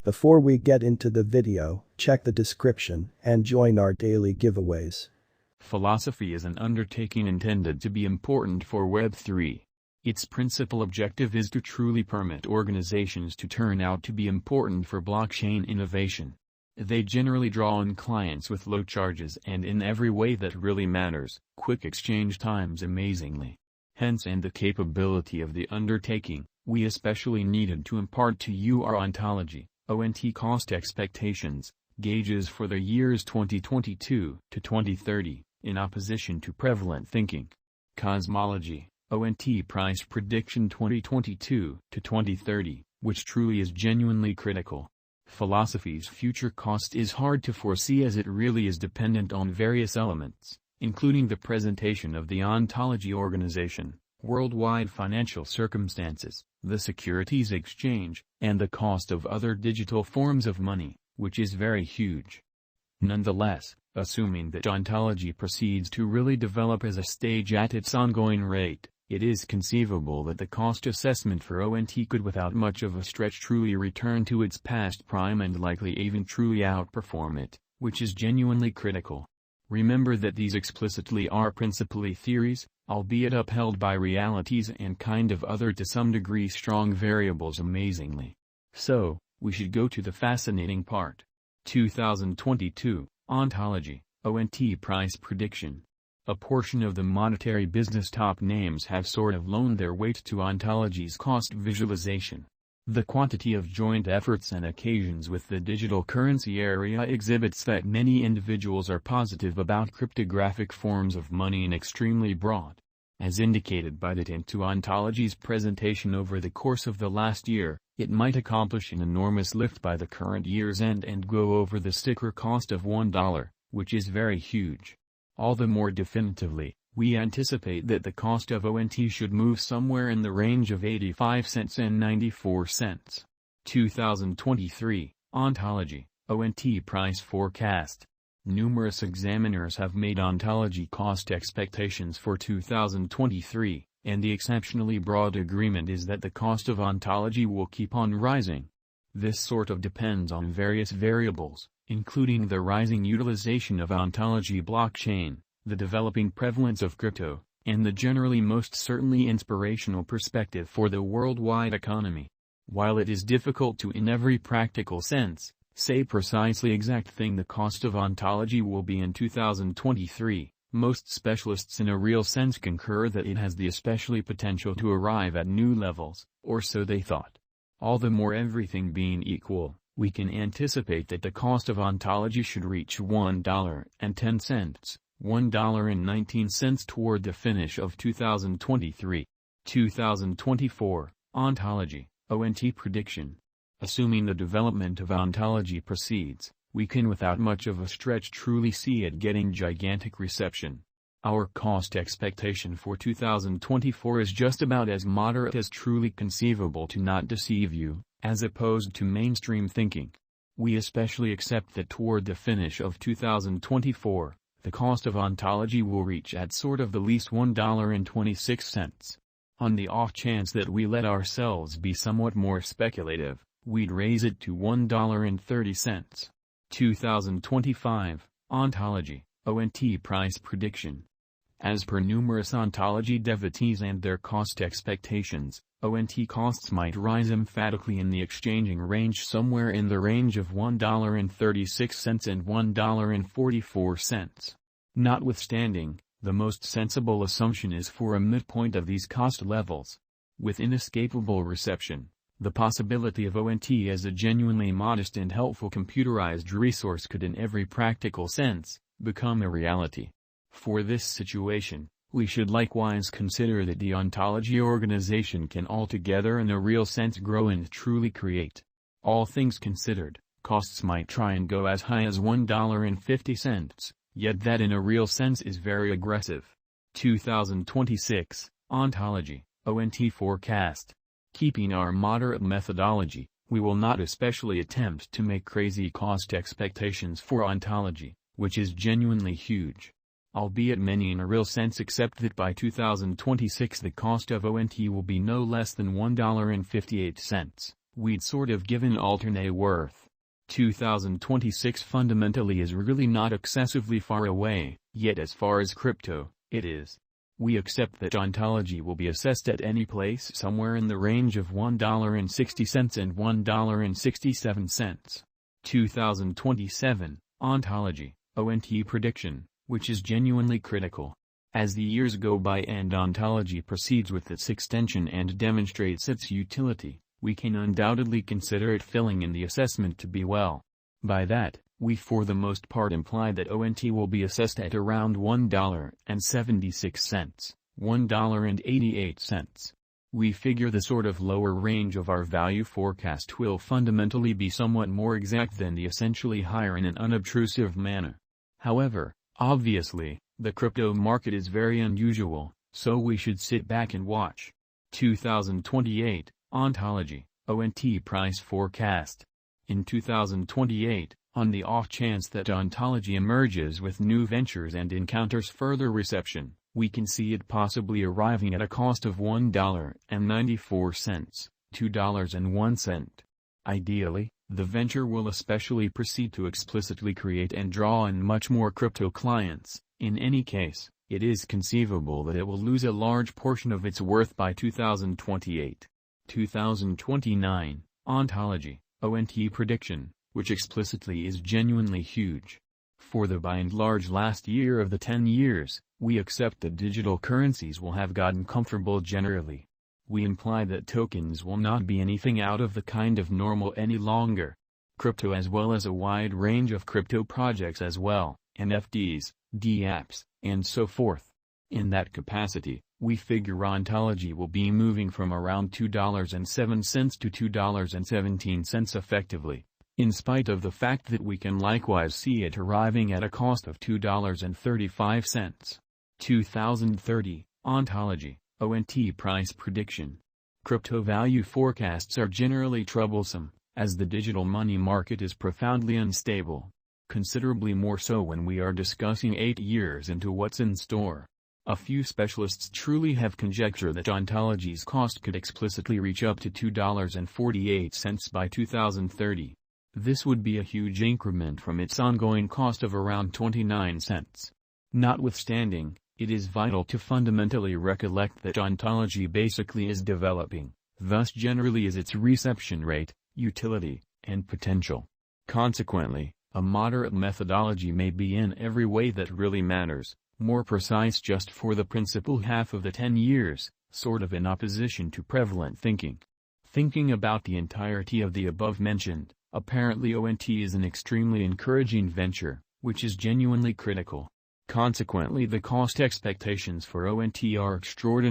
Before we get into the video, check the description and join our daily giveaways. Philosophy is an undertaking intended to be important for Web3. Its principal objective is to truly permit organizations to turn out to be important for blockchain innovation. They generally draw on clients with low charges and in every way that really matters, quick exchange times amazingly. Hence and the capability of the undertaking, we especially needed to impart to you our ontology, ONT cost expectations, gauges for the years 2022 to 2030, in opposition to prevalent thinking. Cosmology, ONT price prediction 2022 to 2030, which truly is genuinely critical. Philosophy's future cost is hard to foresee as it really is dependent on various elements, including the presentation of the ontology organization, worldwide financial circumstances, the securities exchange, and the cost of other digital forms of money, which is very huge. Nonetheless, assuming that ontology proceeds to really develop as a stage at its ongoing rate, it is conceivable that the cost assessment for ONT could without much of a stretch truly return to its past prime and likely even truly outperform it, which is genuinely critical. Remember that these explicitly are principally theories, albeit upheld by realities and kind of other to some degree strong variables amazingly. So, we should go to the fascinating part. 2022, Ontology, ONT price prediction. A portion of the monetary business top names have sort of loaned their weight to Ontology's cost visualization. The quantity of joint efforts and occasions with the digital currency area exhibits that many individuals are positive about cryptographic forms of money and extremely broad. As indicated by that into Ontology's presentation over the course of the last year, it might accomplish an enormous lift by the current year's end and go over the sticker cost of $1, which is very huge. All the more definitively, we anticipate that the cost of ONT should move somewhere in the range of 85 cents and 94 cents. 2023, Ontology, ONT price forecast. Numerous examiners have made ontology cost expectations for 2023, and the exceptionally broad agreement is that the cost of ontology will keep on rising. This sort of depends on various variables, including the rising utilization of ontology blockchain, the developing prevalence of crypto, and the generally most certainly inspirational perspective for the worldwide economy. While it is difficult to in every practical sense, say precisely exact thing the cost of ontology will be in 2023, most specialists in a real sense concur that it has the especially potential to arrive at new levels, or so they thought. All the more everything being equal, we can anticipate that the cost of ontology should reach $1.10, $1.19 toward the finish of 2023. 2024, Ontology, ONT prediction. Assuming the development of ontology proceeds, we can without much of a stretch truly see it getting gigantic reception. Our cost expectation for 2024 is just about as moderate as truly conceivable to not deceive you, as opposed to mainstream thinking. We especially accept that toward the finish of 2024, the cost of ontology will reach at sort of the least $1.26. On the off chance that we let ourselves be somewhat more speculative, we'd raise it to $1.30. 2025, Ontology, ONT price prediction. As per numerous ontology devotees and their cost expectations, ONT costs might rise emphatically in the exchanging range somewhere in the range of $1.36 and $1.44. Notwithstanding, the most sensible assumption is for a midpoint of these cost levels. With inescapable reception, the possibility of ONT as a genuinely modest and helpful computerized resource could in every practical sense, become a reality. For this situation, we should likewise consider that the ontology organization can altogether in a real sense grow and truly create. All things considered, costs might try and go as high as $1.50, yet that in a real sense is very aggressive. 2026, Ontology, ONT forecast. Keeping our moderate methodology, we will not especially attempt to make crazy cost expectations for ontology, which is genuinely huge. Albeit many in a real sense accept that by 2026 the cost of ONT will be no less than $1.58, we'd sort of give an alternate worth. 2026 fundamentally is really not excessively far away, yet as far as crypto, it is. We accept that Ontology will be assessed at any place somewhere in the range of $1.60 and $1.67. 2027, Ontology, ONT prediction, which is genuinely critical. As the years go by and Ontology proceeds with its extension and demonstrates its utility, we can undoubtedly consider it filling in the assessment to be well. By that, we for the most part imply that ONT will be assessed at around $1.76, $1.88. We figure the sort of lower range of our value forecast will fundamentally be somewhat more exact than the essentially higher in an unobtrusive manner. However, obviously, the crypto market is very unusual, so we should sit back and watch. 2028, Ontology, ONT price forecast. In 2028, on the off chance that Ontology emerges with new ventures and encounters further reception, we can see it possibly arriving at a cost of $1.94, $2.01. Ideally, the venture will especially proceed to explicitly create and draw in much more crypto clients. In any case, it is conceivable that it will lose a large portion of its worth by 2028. 2029, Ontology, ONT prediction, which explicitly is genuinely huge. For the by and large last year of the 10 years, we accept that digital currencies will have gotten comfortable generally. We imply that tokens will not be anything out of the kind of normal any longer. Crypto as well as a wide range of crypto projects as well, NFTs, dApps, and so forth. In that capacity, we figure Ontology will be moving from around $2.07 to $2.17 effectively, in spite of the fact that we can likewise see it arriving at a cost of $2.35. 2030, Ontology, ONT price prediction. Crypto value forecasts are generally troublesome, as the digital money market is profoundly unstable. Considerably more so when we are discussing 8 years into what's in store. A few specialists truly have conjecture that Ontology's cost could explicitly reach up to $2.48 by 2030. This would be a huge increment from its ongoing cost of around 29 cents. Notwithstanding, it is vital to fundamentally recollect that Ontology basically is developing, thus generally is its reception rate, utility, and potential. Consequently, a moderate methodology may be in every way that really matters, more precise just for the principal half of the 10 years, sort of in opposition to prevalent thinking. Thinking about the entirety of the above-mentioned, apparently ONT is an extremely encouraging venture, which is genuinely critical. Consequently the cost expectations for ONT are extraordinary.